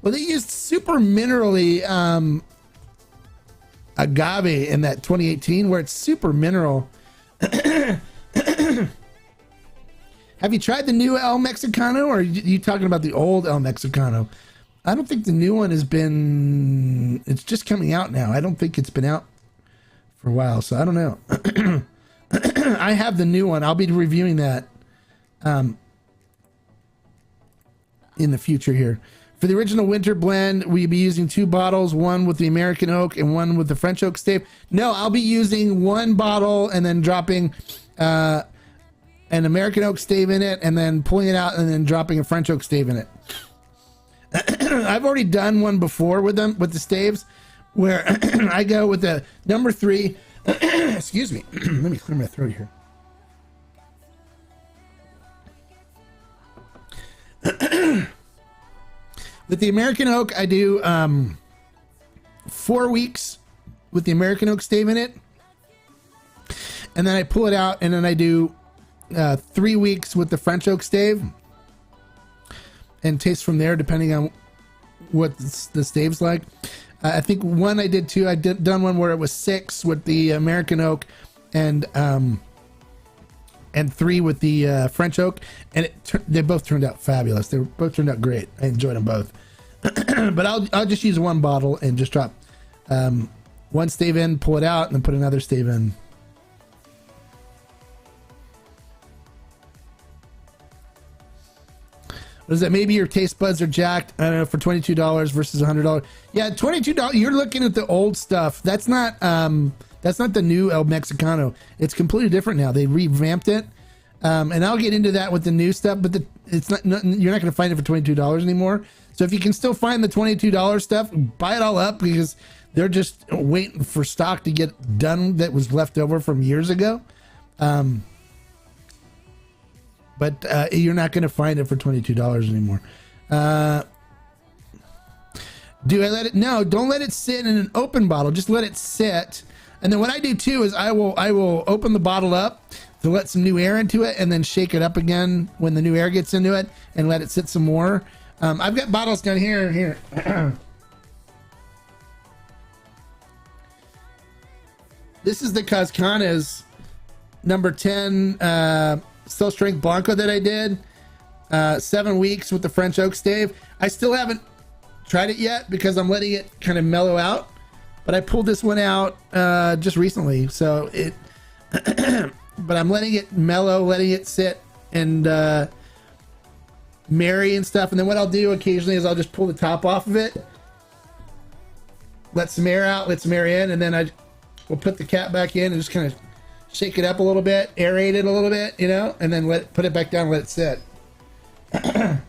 Well, they used super minerally agave in that 2018, where it's super mineral. Have you tried the new El Mexicano, or are you talking about the old El Mexicano? I don't think the new one has been. It's just coming out now. I don't think it's been out for a while, so I don't know. I have the new one. I'll be reviewing that in the future here. For the original winter blend, we'll be using 2 bottles, one with the American oak and one with the French oak stave. No, I'll be using 1 bottle and then dropping an American oak stave in it, and then pulling it out and then dropping a French oak stave in it. I've already done one before with the staves, where I go with the number 3. Excuse me. Let me clear my throat here. With the American oak, I do 4 weeks with the American oak stave in it, and then I pull it out, and then I do 3 weeks with the French oak stave, and taste from there depending on what the stave's like. I think one I did 2. Done one where it was 6 with the American oak, and 3 with the French oak, and they both turned out fabulous. They both turned out great. I enjoyed them both. But I'll just use one bottle and just drop one stave in, pull it out, and then put another stave in. What is that? Maybe your taste buds are jacked. I don't know, for $22 versus $100. Yeah, $22. You're looking at the old stuff. That's not the new El Mexicano. It's completely different now. They revamped it, and I'll get into that with the new stuff. But it's not. You're not going to find it for $22 anymore. So if you can still find the $22 stuff, buy it all up, because they're just waiting for stock to get done that was left over from years ago. But you're not going to find it for $22 anymore. Do I let it? No, don't let it sit in an open bottle. Just let it sit. And then what I do too is I will open the bottle up to let some new air into it, and then shake it up again when the new air gets into it, and let it sit some more. I've got bottles down here. This is the Cascanas number 10 still strength Blanco that I did. 7 weeks with the French oak stave. I still haven't tried it yet because I'm letting it kind of mellow out, but I pulled this one out just recently, so it but I'm letting it mellow, letting it sit and marry and stuff. And then what I'll do occasionally is I'll just pull the top off of it, let some air out, let some air in, and then I will put the cap back in and just kind of shake it up a little bit, aerate it a little bit, you know, and then put it back down and let it sit. And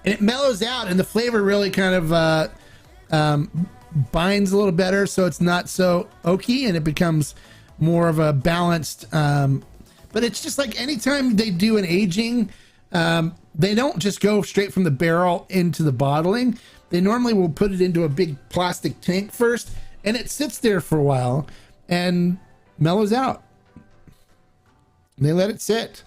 it mellows out, and the flavor really kind of binds a little better, so it's not so oaky, and it becomes more of a balanced. But it's just like anytime they do an aging, they don't just go straight from the barrel into the bottling. They normally will put it into a big plastic tank first, and it sits there for a while and mellows out. And they let it sit,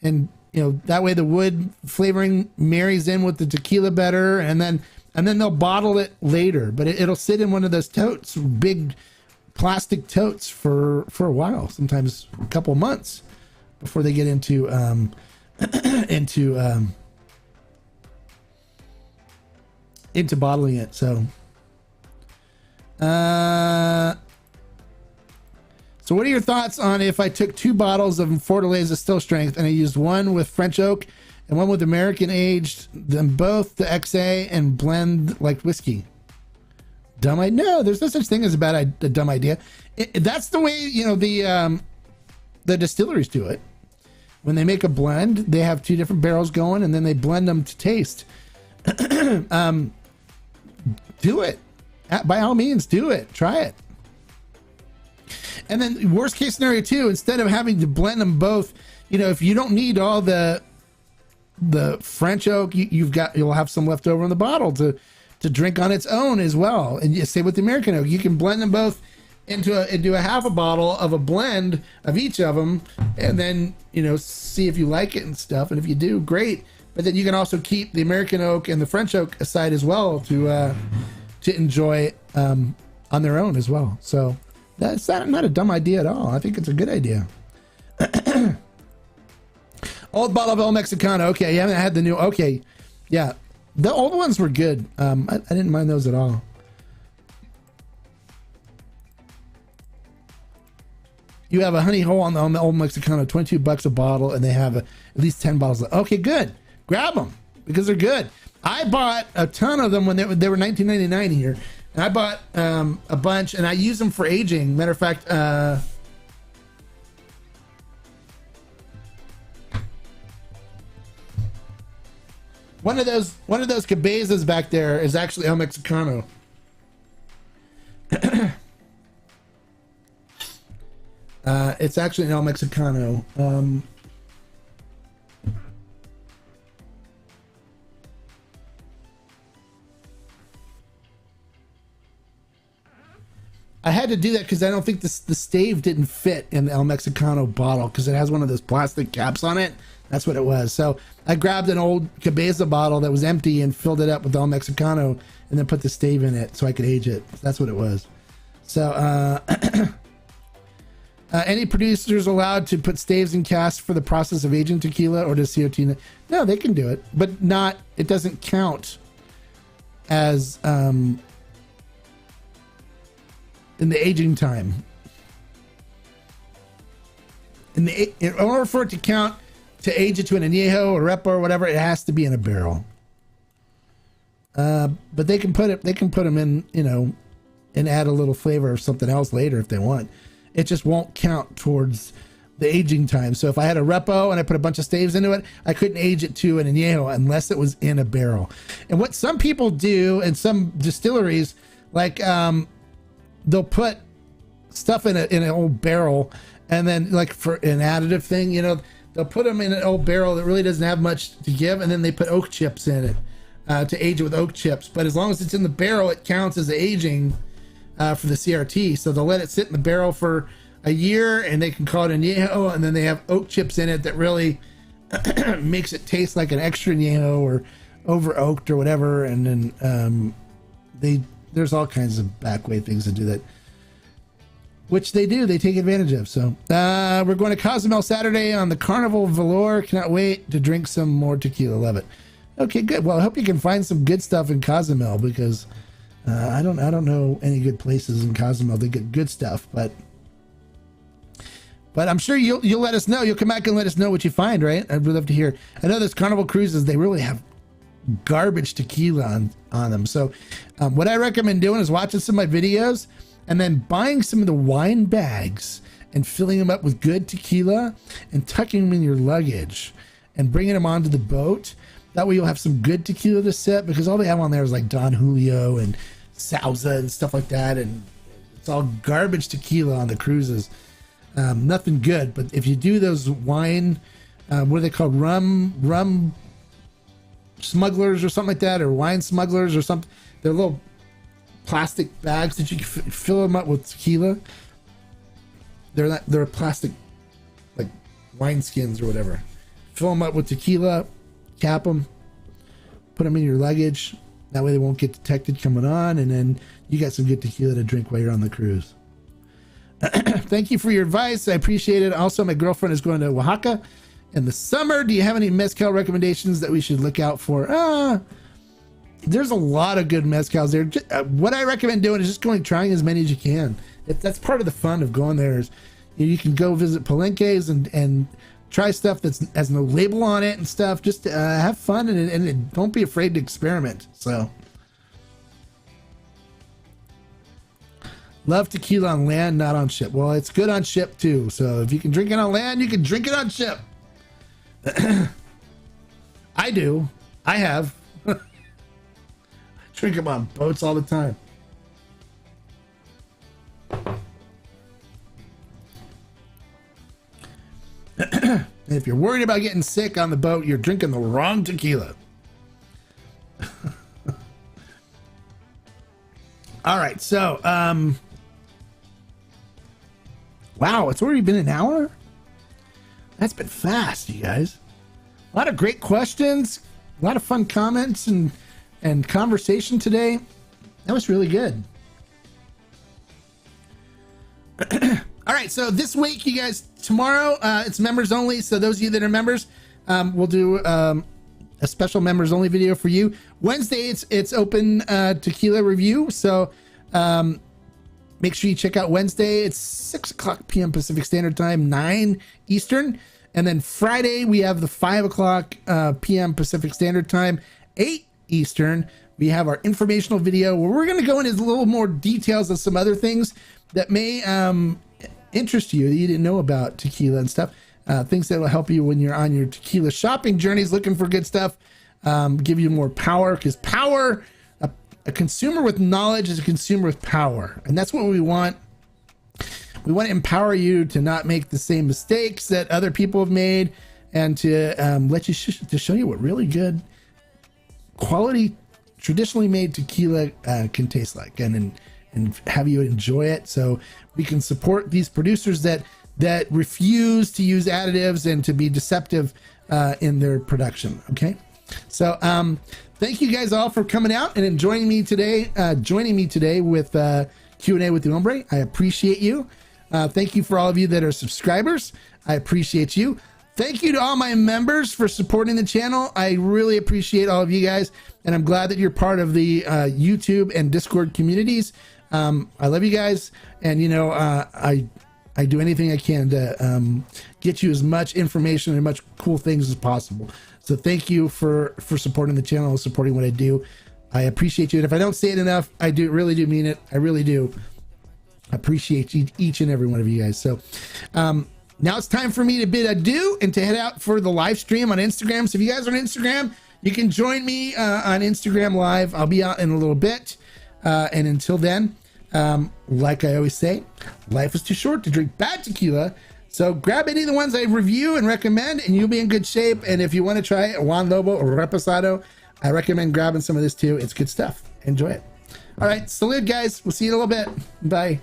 and you know, that way the wood flavoring marries in with the tequila better, and then they'll bottle it later. But it'll sit in one of those totes, big plastic totes, for a while, sometimes a couple months before they get into into bottling it. So so what are your thoughts on if I took 2 bottles of Fortaleza Still Strength and I used one with French oak and one with American aged, them both to XA and blend like whiskey? Dumb idea? No, there's no such thing as a dumb idea. That's the way, you know, the distilleries do it. When they make a blend, they have 2 different barrels going, and then they blend them to taste. Do it. By all means, do it. Try it. And then worst case scenario too, instead of having to blend them both, you know, if you don't need all the French oak, you'll have some left over in the bottle to drink on its own as well. And you say with the American oak, you can blend them both into a half a bottle of a blend of each of them, and then, you know, see if you like it and stuff. And if you do, great. But then you can also keep the American oak and the French oak aside as well to enjoy on their own as well. So that's not a dumb idea at all. I think it's a good idea. Old bottle of El Mexicano. Okay, you haven't had the new. Okay, yeah, the old ones were good. I didn't mind those at all. You have a honey hole on the old Mexicano, $22 a bottle, and they have at least 10 bottles. Okay, good. Grab them because they're good. I bought a ton of them when they were $19.99 here, and I bought a bunch, and I use them for aging. Matter of fact, one of those cabezas back there is actually El Mexicano. It's actually an El Mexicano. I had to do that because I don't think the stave didn't fit in the El Mexicano bottle because it has one of those plastic caps on it. That's what it was. So I grabbed an old Cabeza bottle that was empty and filled it up with El Mexicano and then put the stave in it so I could age it. That's what it was. So Any producers allowed to put staves in casks for the process of aging tequila, or does COT? No, they can do it, but not. It doesn't count as in the aging time. In order for it to count to age it to an añejo or repo or whatever, it has to be in a barrel. But they can put it. They can put them in, and add a little flavor or something else later if they want. It just won't count towards the aging time. So if I had a repo and I put a bunch of staves into it, I couldn't age it to an añejo unless it was in a barrel. And what some people do, and some distilleries, like they'll put stuff in an old barrel, and then like for an additive thing, they'll put them in an old barrel that really doesn't have much to give, and then they put oak chips in it to age it with oak chips. But as long as it's in the barrel, it counts as aging for the CRT. So they'll let it sit in the barrel for a year, and they can call it an añejo, and then they have oak chips in it that really makes it taste like an extra añejo or over oaked or whatever. And then there's all kinds of back way things to do that, which they take advantage of. So we're going to Cozumel Saturday on the Carnival Velour. Cannot wait to drink some more tequila. Love it. Okay, good. Well, I hope you can find some good stuff in Cozumel, because I don't know any good places in Cozumel to get good stuff, but I'm sure you'll let us know. You'll come back and let us know what you find, right? I'd love to hear. I know those Carnival cruises, they really have garbage tequila on them. So what I recommend doing is watching some of my videos and then buying some of the wine bags and filling them up with good tequila and tucking them in your luggage and bringing them onto the boat. That way you'll have some good tequila to sip, because all they have on there is like Don Julio and Sauza and stuff like that, and it's all garbage tequila on the cruises. Nothing good. But if you do those wine, what are they called? Rum smugglers or something like that, or wine smugglers or something. They're little plastic bags that you can fill them up with tequila. They're plastic, like wine skins or whatever. Fill them up with tequila, cap them, put them in your luggage. That way they won't get detected coming on, and then you got some good tequila to drink while you're on the cruise. Thank you for your advice. I appreciate it. Also, my girlfriend is going to Oaxaca in the summer. Do you have any mezcal recommendations that we should look out for? There's a lot of good mezcals there. What I recommend doing is just trying as many as you can. That's part of the fun of going there. Is you can go visit palenques and try stuff that has no label on it and stuff. Just have fun and don't be afraid to experiment. So, love tequila on land, not on ship. Well, it's good on ship too. So if you can drink it on land, you can drink it on ship. I do. I have. I drink them on boats all the time. And if you're worried about getting sick on the boat, you're drinking the wrong tequila. All right, so wow, it's already been an hour. That's been fast, you guys. A lot of great questions, a lot of fun comments and conversation today. That was really good. All right, so this week, you guys, tomorrow, it's members only. So those of you that are members, we'll do a special members only video for you. Wednesday, it's open tequila review. So make sure you check out Wednesday. It's 6 o'clock p.m. Pacific Standard Time, 9 Eastern. And then Friday, we have the 5 o'clock p.m. Pacific Standard Time, 8 Eastern. We have our informational video where we're going to go into a little more details of some other things that may interest you that you didn't know about tequila and stuff. Things that will help you when you're on your tequila shopping journeys, looking for good stuff, give you more power, because power, a consumer with knowledge is a consumer with power. And that's what we want. We want to empower you to not make the same mistakes that other people have made, and to let you to show you what really good quality traditionally made tequila can taste like, and have you enjoy it, so we can support these producers that refuse to use additives and to be deceptive in their production. Okay, so thank you guys all for coming out and joining me today with Q&A with the Hombre. I appreciate you. Thank you for all of you that are subscribers. I appreciate you. Thank you to all my members for supporting the channel. I really appreciate all of you guys, and I'm glad that you're part of the YouTube and Discord communities. I love you guys, and I do anything I can to get you as much information and much cool things as possible. So thank you for supporting the channel, supporting what I do. I appreciate you, and if I don't say it enough, I really do mean it. I really do appreciate each and every one of you guys. So now it's time for me to bid adieu and to head out for the live stream on Instagram. So if you guys are on Instagram, you can join me on Instagram Live. I'll be out in a little bit. And until then, like I always say, life is too short to drink bad tequila. So grab any of the ones I review and recommend, and you'll be in good shape. And if you want to try Juan Lobo or Reposado, I recommend grabbing some of this too. It's good stuff. Enjoy it. All right. Salute, guys. We'll see you in a little bit. Bye.